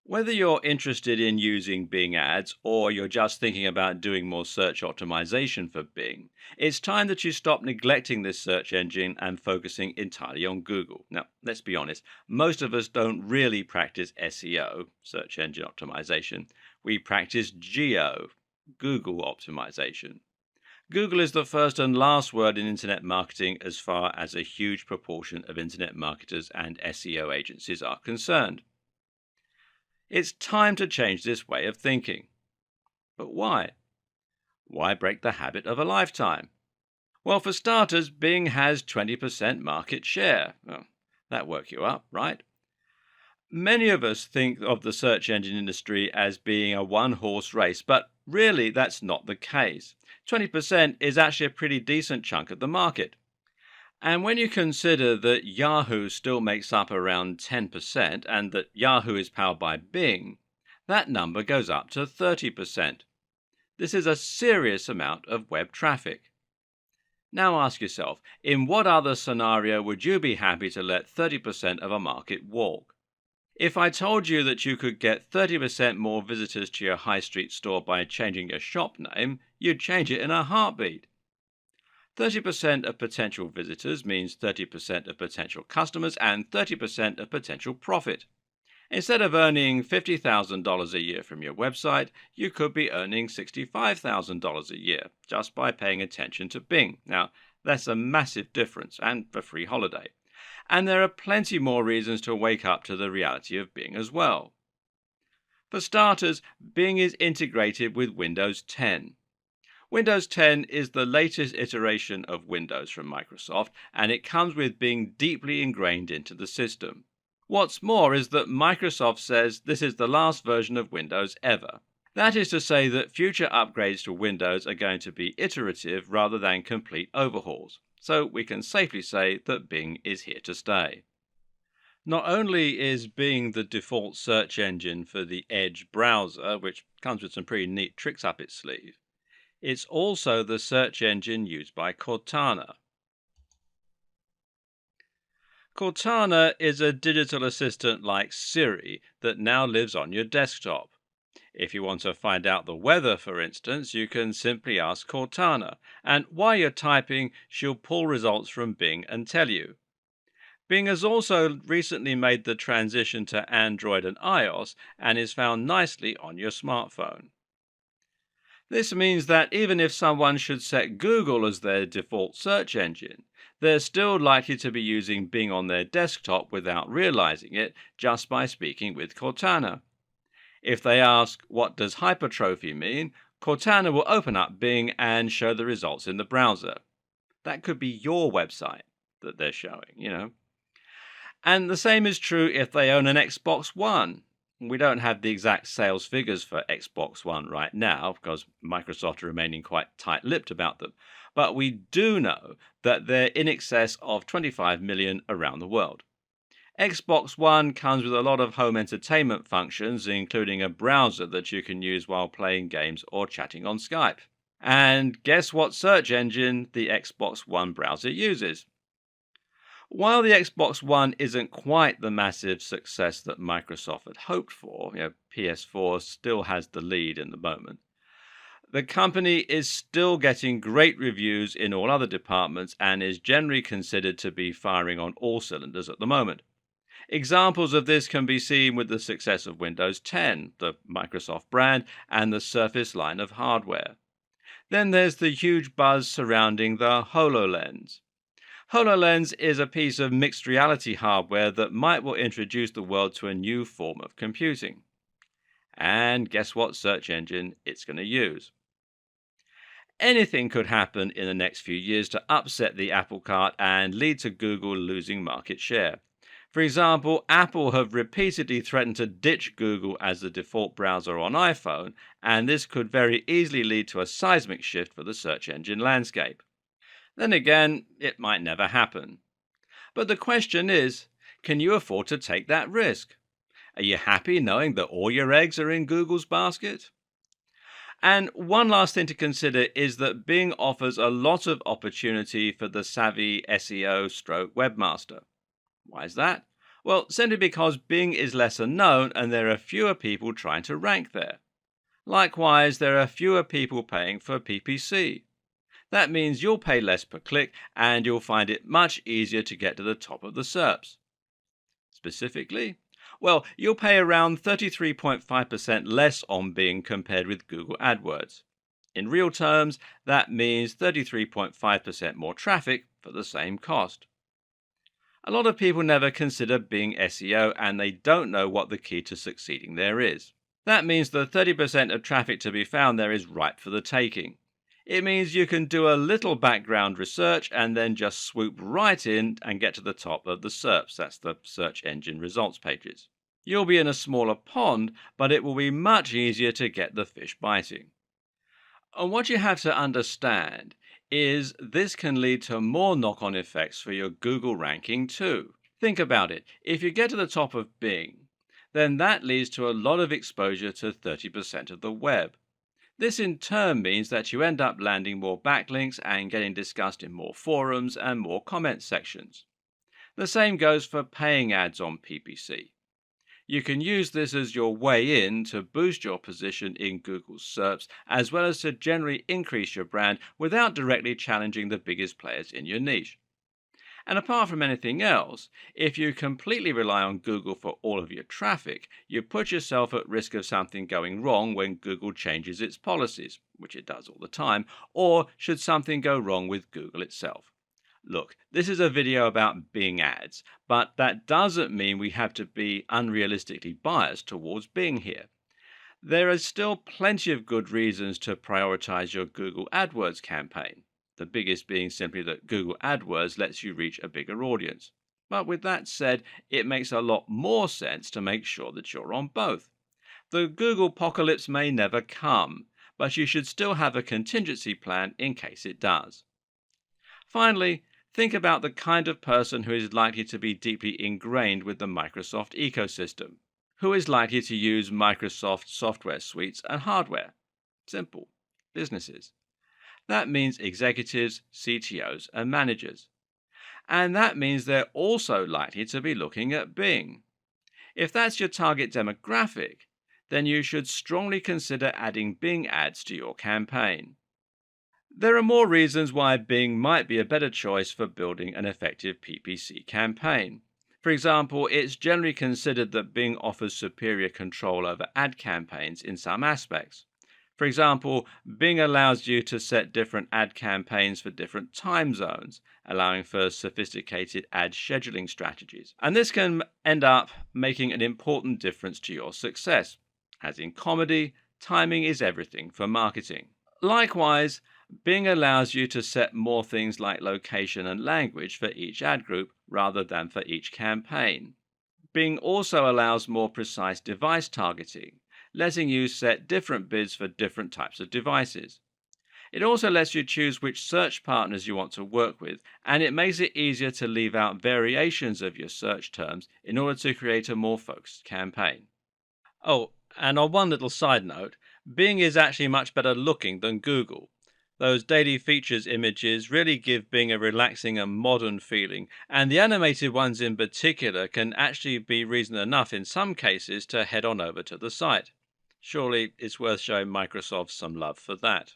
Whether you're interested in using Bing ads or you're just thinking about doing more search optimization for Bing, it's time that you stop neglecting this search engine and focusing entirely on Google. Now, let's be honest, most of us don't really practice SEO, search engine optimization. We practice GEO, Google optimization. Google is the first and last word in internet marketing as far as a huge proportion of internet marketers and SEO agencies are concerned. It's time to change this way of thinking. But why? Why break the habit of a lifetime? Well, for starters, Bing has 20% market share. Well, that work you up, right? Many of us think of the search engine industry as being a one horse race, but really that's not the case. 20% is actually a pretty decent chunk of the market. And when you consider that Yahoo still makes up around 10% and that Yahoo is powered by Bing, that number goes up to 30%. This is a serious amount of web traffic. Now ask yourself, in what other scenario would you be happy to let 30% of a market walk? If I told you that you could get 30% more visitors to your high street store by changing your shop name, you'd change it in a heartbeat. 30% of potential visitors means 30% of potential customers and 30% of potential profit. Instead of earning $50,000 a year from your website, you could be earning $65,000 a year just by paying attention to Bing. Now, that's a massive difference and a free holiday. And there are plenty more reasons to wake up to the reality of Bing as well. For starters, Bing is integrated with Windows 10. Windows 10 is the latest iteration of Windows from Microsoft, and it comes with being deeply ingrained into the system. What's more is that Microsoft says this is the last version of Windows ever. That is to say that future upgrades to Windows are going to be iterative rather than complete overhauls. So we can safely say that Bing is here to stay. Not only is Bing the default search engine for the Edge browser, which comes with some pretty neat tricks up its sleeve, it's also the search engine used by Cortana. Cortana is a digital assistant like Siri that now lives on your desktop. If you want to find out the weather, for instance, you can simply ask Cortana, and while you're typing, she'll pull results from Bing and tell you. Bing has also recently made the transition to Android and iOS and is found nicely on your smartphone. This means that even if someone should set Google as their default search engine, they're still likely to be using Bing on their desktop without realizing it just by speaking with Cortana. If they ask, what does hypertrophy mean? Cortana will open up Bing and show the results in the browser. That could be your website that they're showing. And the same is true if they own an Xbox One. We don't have the exact sales figures for Xbox One right now because Microsoft are remaining quite tight-lipped about them. But we do know that they're in excess of 25 million around the world. Xbox One comes with a lot of home entertainment functions, including a browser that you can use while playing games or chatting on Skype. And guess what search engine the Xbox One browser uses? While the Xbox One isn't quite the massive success that Microsoft had hoped for, PS4 still has the lead in the moment. The company is still getting great reviews in all other departments and is generally considered to be firing on all cylinders at the moment. Examples of this can be seen with the success of Windows 10, the Microsoft brand, and the Surface line of hardware. Then there's the huge buzz surrounding the HoloLens. HoloLens is a piece of mixed reality hardware that might well introduce the world to a new form of computing. And guess what search engine it's going to use? Anything could happen in the next few years to upset the apple cart and lead to Google losing market share. For example, Apple have repeatedly threatened to ditch Google as the default browser on iPhone, and this could very easily lead to a seismic shift for the search engine landscape. Then again, it might never happen. But the question is, can you afford to take that risk? Are you happy knowing that all your eggs are in Google's basket? And one last thing to consider is that Bing offers a lot of opportunity for the savvy SEO stroke webmaster. Why is that? Well, simply because Bing is lesser known and there are fewer people trying to rank there. Likewise, there are fewer people paying for PPC. That means you'll pay less per click and you'll find it much easier to get to the top of the SERPs. Specifically, well, you'll pay around 33.5% less on Bing compared with Google AdWords. In real terms, that means 33.5% more traffic for the same cost. A lot of people never consider Bing SEO and they don't know what the key to succeeding there is. That means the 30% of traffic to be found there is ripe for the taking. It means you can do a little background research and then just swoop right in and get to the top of the SERPs, that's the search engine results pages. You'll be in a smaller pond, but it will be much easier to get the fish biting. And what you have to understand is this can lead to more knock-on effects for your Google ranking too. Think about it. If you get to the top of Bing, then that leads to a lot of exposure to 30% of the web. This in turn means that you end up landing more backlinks and getting discussed in more forums and more comment sections. The same goes for paying ads on PPC. You can use this as your way in to boost your position in Google's SERPs, as well as to generally increase your brand without directly challenging the biggest players in your niche. And apart from anything else, if you completely rely on Google for all of your traffic, you put yourself at risk of something going wrong when Google changes its policies, which it does all the time, or should something go wrong with Google itself. Look, this is a video about Bing ads, but that doesn't mean we have to be unrealistically biased towards Bing here. There are still plenty of good reasons to prioritize your Google AdWords campaign. The biggest being simply that Google AdWords lets you reach a bigger audience. But with that said, it makes a lot more sense to make sure that you're on both. The Google apocalypse may never come, but you should still have a contingency plan in case it does. Finally, think about the kind of person who is likely to be deeply ingrained with the Microsoft ecosystem. Who is likely to use Microsoft software suites and hardware? Simple. Businesses. That means executives, CTOs, and managers. And that means they're also likely to be looking at Bing. If that's your target demographic, then you should strongly consider adding Bing ads to your campaign. There are more reasons why Bing might be a better choice for building an effective PPC campaign. For example, it's generally considered that Bing offers superior control over ad campaigns in some aspects. For example, Bing allows you to set different ad campaigns for different time zones, allowing for sophisticated ad scheduling strategies. And this can end up making an important difference to your success. As in comedy, timing is everything for marketing. Likewise, Bing allows you to set more things like location and language for each ad group rather than for each campaign. Bing also allows more precise device targeting, letting you set different bids for different types of devices. It also lets you choose which search partners you want to work with, and it makes it easier to leave out variations of your search terms in order to create a more focused campaign. Oh, and on one little side note, Bing is actually much better looking than Google. Those daily features images really give Bing a relaxing and modern feeling, and the animated ones in particular can actually be reason enough in some cases to head on over to the site. Surely it's worth showing Microsoft some love for that.